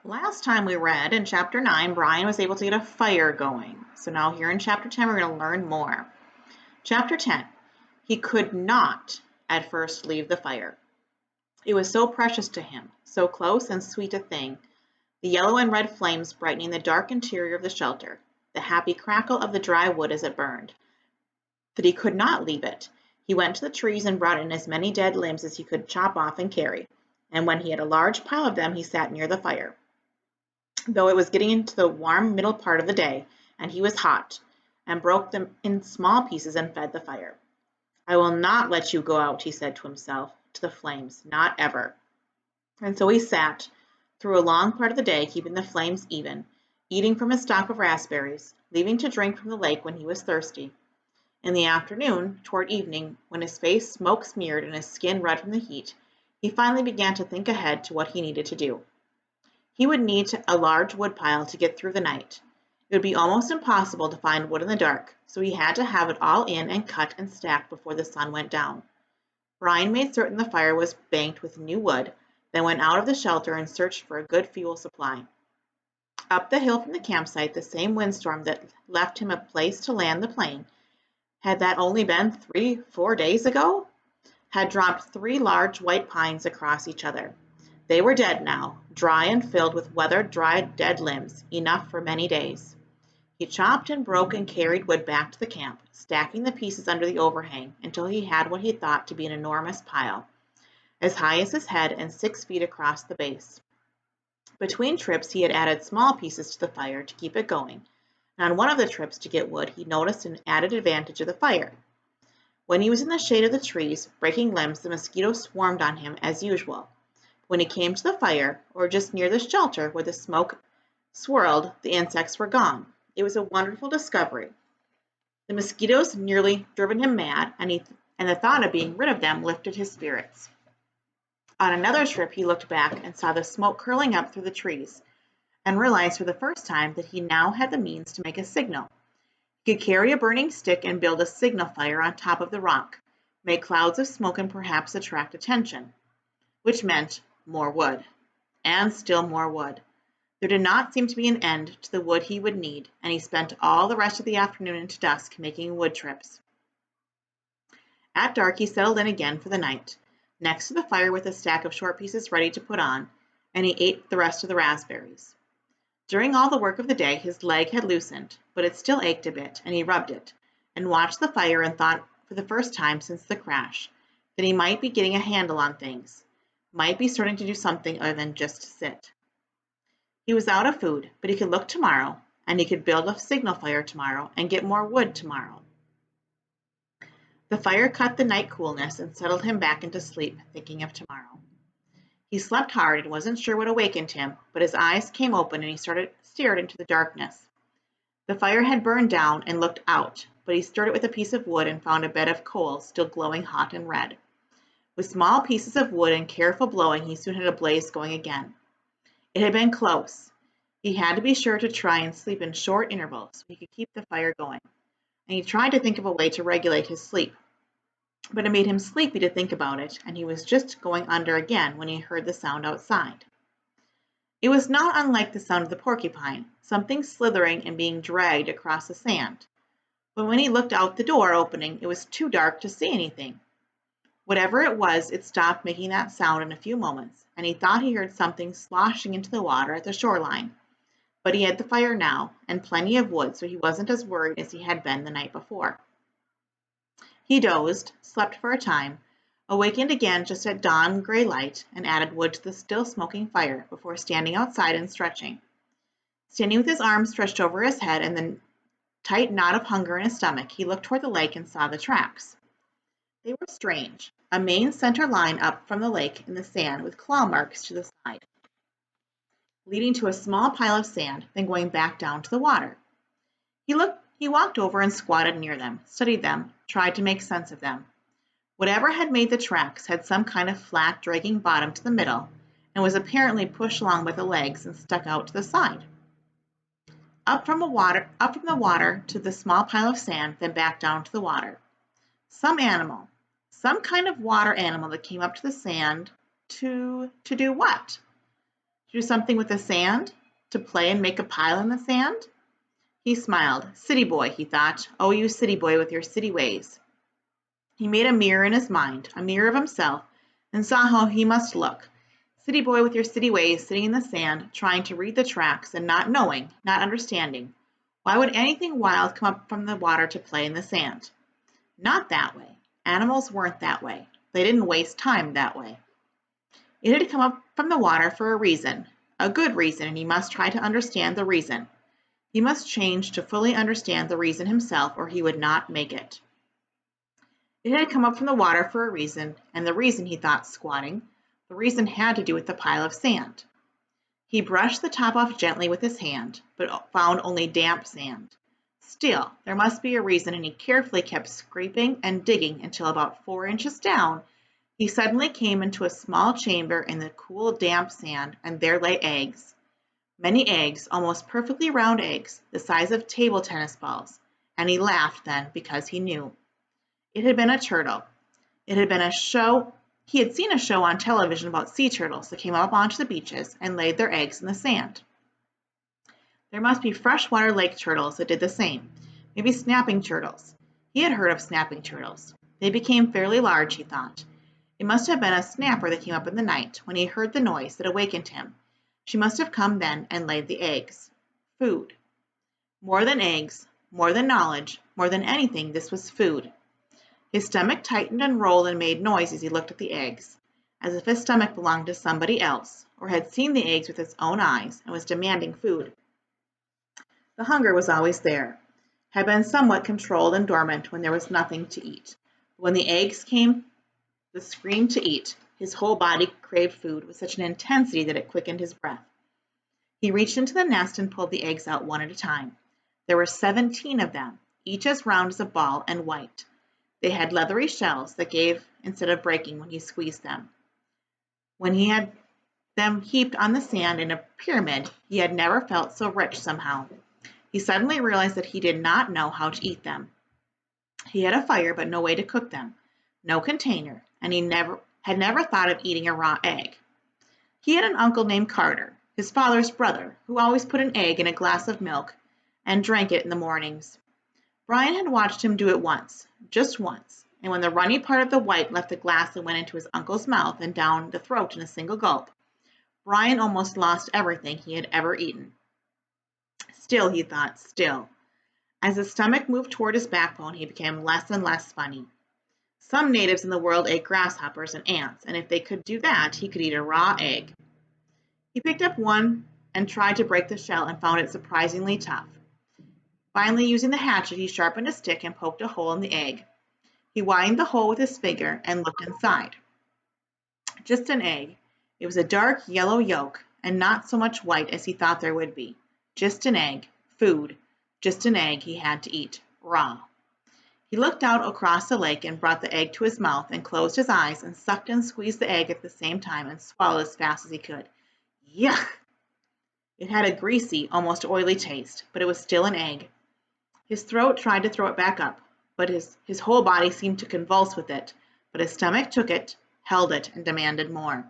Last time we read in chapter 9, Brian was able to get a fire going. So now here in chapter 10, we're going to learn more. Chapter 10, he could not at first leave the fire. It was so precious to him, so close and sweet a thing, the yellow and red flames brightening the dark interior of the shelter, the happy crackle of the dry wood as it burned, that he could not leave it. He went to the trees and brought in as many dead limbs as he could chop off and carry, and when he had a large pile of them, he sat near the fire. Though it was getting into the warm middle part of the day, and he was hot, and broke them in small pieces and fed the fire. I will not let you go out, he said to himself, to the flames, not ever. And so he sat through a long part of the day, keeping the flames even, eating from his stock of raspberries, leaving to drink from the lake when he was thirsty. In the afternoon, toward evening, when his face smoke-smeared and his skin red from the heat, he finally began to think ahead to what he needed to do. He would need a large woodpile to get through the night. It would be almost impossible to find wood in the dark, so he had to have it all in and cut and stacked before the sun went down. Brian made certain the fire was banked with new wood, then went out of the shelter and searched for a good fuel supply. Up the hill from the campsite, the same windstorm that left him a place to land the plane, had that only been 3-4 days ago, had dropped 3 large white pines across each other. They were dead now, dry and filled with weathered, dried, dead limbs, enough for many days. He chopped and broke and carried wood back to the camp, stacking the pieces under the overhang until he had what he thought to be an enormous pile, as high as his head and 6 feet across the base. Between trips he had added small pieces to the fire to keep it going, and on one of the trips to get wood he noticed an added advantage of the fire. When he was in the shade of the trees, breaking limbs, the mosquitoes swarmed on him as usual. When he came to the fire, or just near the shelter where the smoke swirled, the insects were gone. It was a wonderful discovery. The mosquitoes nearly driven him mad, and the thought of being rid of them lifted his spirits. On another trip he looked back and saw the smoke curling up through the trees, and realized for the first time that he now had the means to make a signal. He could carry a burning stick and build a signal fire on top of the rock, make clouds of smoke and perhaps attract attention, which meant more wood, and still more wood. There did not seem to be an end to the wood he would need, and he spent all the rest of the afternoon into dusk making wood trips. At dark he settled in again for the night, next to the fire with a stack of short pieces ready to put on, and he ate the rest of the raspberries. During all the work of the day his leg had loosened, but it still ached a bit, and he rubbed it, and watched the fire and thought for the first time since the crash that he might be getting a handle on things, might be starting to do something other than just sit. He was out of food, but he could look tomorrow, and he could build a signal fire tomorrow and get more wood tomorrow. The fire cut the night coolness and settled him back into sleep, thinking of tomorrow. He slept hard and wasn't sure what awakened him, but his eyes came open and he stared into the darkness. The fire had burned down and looked out, but he stirred it with a piece of wood and found a bed of coals still glowing hot and red. With small pieces of wood and careful blowing, he soon had a blaze going again. It had been close. He had to be sure to try and sleep in short intervals so he could keep the fire going, and he tried to think of a way to regulate his sleep. But it made him sleepy to think about it, and he was just going under again when he heard the sound outside. It was not unlike the sound of the porcupine, something slithering and being dragged across the sand. But when he looked out the door opening, it was too dark to see anything. Whatever it was, it stopped making that sound in a few moments, and he thought he heard something sloshing into the water at the shoreline. But he had the fire now, and plenty of wood, so he wasn't as worried as he had been the night before. He dozed, slept for a time, awakened again just at dawn gray light, and added wood to the still smoking fire before standing outside and stretching. Standing with his arms stretched over his head and the tight knot of hunger in his stomach, he looked toward the lake and saw the tracks. They were strange, a main center line up from the lake in the sand with claw marks to the side, leading to a small pile of sand, then going back down to the water. He walked over and squatted near them, studied them, tried to make sense of them. Whatever had made the tracks had some kind of flat, dragging bottom to the middle, and was apparently pushed along by the legs and stuck out to the side. Up from the water to the small pile of sand, then back down to the water. Some animal, some kind of water animal that came up to the sand to do what? To do something with the sand? To play and make a pile in the sand? He smiled. City boy, he thought. Oh, you city boy with your city ways. He made a mirror in his mind, a mirror of himself, and saw how he must look. City boy with your city ways, sitting in the sand, trying to read the tracks and not knowing, not understanding. Why would anything wild come up from the water to play in the sand? Not that way. Animals weren't that way. They didn't waste time that way. It had come up from the water for a good reason, and he must try to understand the reason. He must change to fully understand the reason himself, or he would not make it. It had come up from the water for a reason, and the reason, he thought, squatting, the reason had to do with the pile of sand. He brushed the top off gently with his hand, but found only damp sand. Still, there must be a reason, and he carefully kept scraping and digging until about 4 inches down, he suddenly came into a small chamber in the cool, damp sand, and there lay eggs. Many eggs, almost perfectly round eggs, the size of table tennis balls, and he laughed then because he knew. It had been a turtle. It had been a show. He had seen a show on television about sea turtles that came up onto the beaches and laid their eggs in the sand. There must be freshwater lake turtles that did the same, maybe snapping turtles. He had heard of snapping turtles. They became fairly large, he thought. It must have been a snapper that came up in the night when he heard the noise that awakened him. She must have come then and laid the eggs. Food. More than eggs, more than knowledge, more than anything, this was food. His stomach tightened and rolled and made noise as he looked at the eggs, as if his stomach belonged to somebody else, or had seen the eggs with its own eyes and was demanding food. The hunger was always there, had been somewhat controlled and dormant when there was nothing to eat. But when the eggs came, the scream to eat, his whole body craved food with such an intensity that it quickened his breath. He reached into the nest and pulled the eggs out one at a time. There were 17 of them, each as round as a ball and white. They had leathery shells that gave instead of breaking when he squeezed them. When he had them heaped on the sand in a pyramid, he had never felt so rich somehow. He suddenly realized that he did not know how to eat them. He had a fire, but no way to cook them, no container, and he had never thought of eating a raw egg. He had an uncle named Carter, his father's brother, who always put an egg in a glass of milk and drank it in the mornings. Brian had watched him do it once, just once, and when the runny part of the white left the glass and went into his uncle's mouth and down the throat in a single gulp, Brian almost lost everything he had ever eaten. Still, he thought, still. As his stomach moved toward his backbone, he became less and less funny. Some natives in the world ate grasshoppers and ants, and if they could do that, he could eat a raw egg. He picked up one and tried to break the shell and found it surprisingly tough. Finally, using the hatchet, he sharpened a stick and poked a hole in the egg. He widened the hole with his finger and looked inside. Just an egg. It was a dark yellow yolk, and not so much white as he thought there would be. Just an egg. Food. Just an egg he had to eat. Raw. He looked out across the lake and brought the egg to his mouth and closed his eyes and sucked and squeezed the egg at the same time and swallowed as fast as he could. Yuck! It had a greasy, almost oily taste, but it was still an egg. His throat tried to throw it back up, but his whole body seemed to convulse with it, but his stomach took it, held it, and demanded more.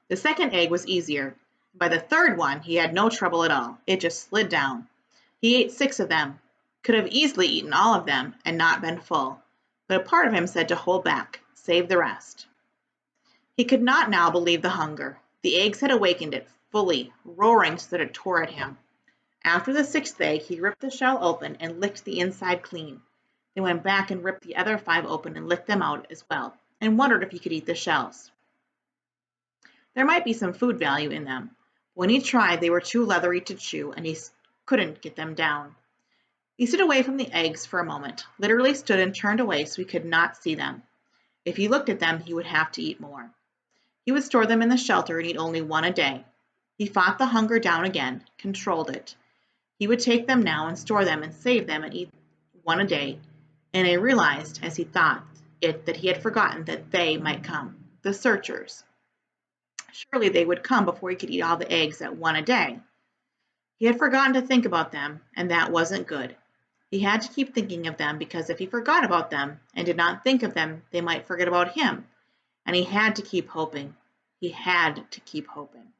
The second egg was easier. By the third one, he had no trouble at all. It just slid down. He ate 6 of them, could have easily eaten all of them and not been full, but a part of him said to hold back, save the rest. He could not now believe the hunger. The eggs had awakened it fully, roaring so that it tore at him. After the 6th egg, he ripped the shell open and licked the inside clean. Then went back and ripped the other 5 open and licked them out as well, and wondered if he could eat the shells. There might be some food value in them. When he tried, they were too leathery to chew, and he couldn't get them down. He stood away from the eggs for a moment, literally stood and turned away so he could not see them. If he looked at them, he would have to eat more. He would store them in the shelter and eat only 1 a day. He fought the hunger down again, controlled it. He would take them now and store them and save them and eat 1 a day, and he realized, as he thought it, that he had forgotten that they might come, the searchers. Surely they would come before he could eat all the eggs at 1 a day. He had forgotten to think about them, and that wasn't good. He had to keep thinking of them because if he forgot about them and did not think of them, they might forget about him, and he had to keep hoping. He had to keep hoping.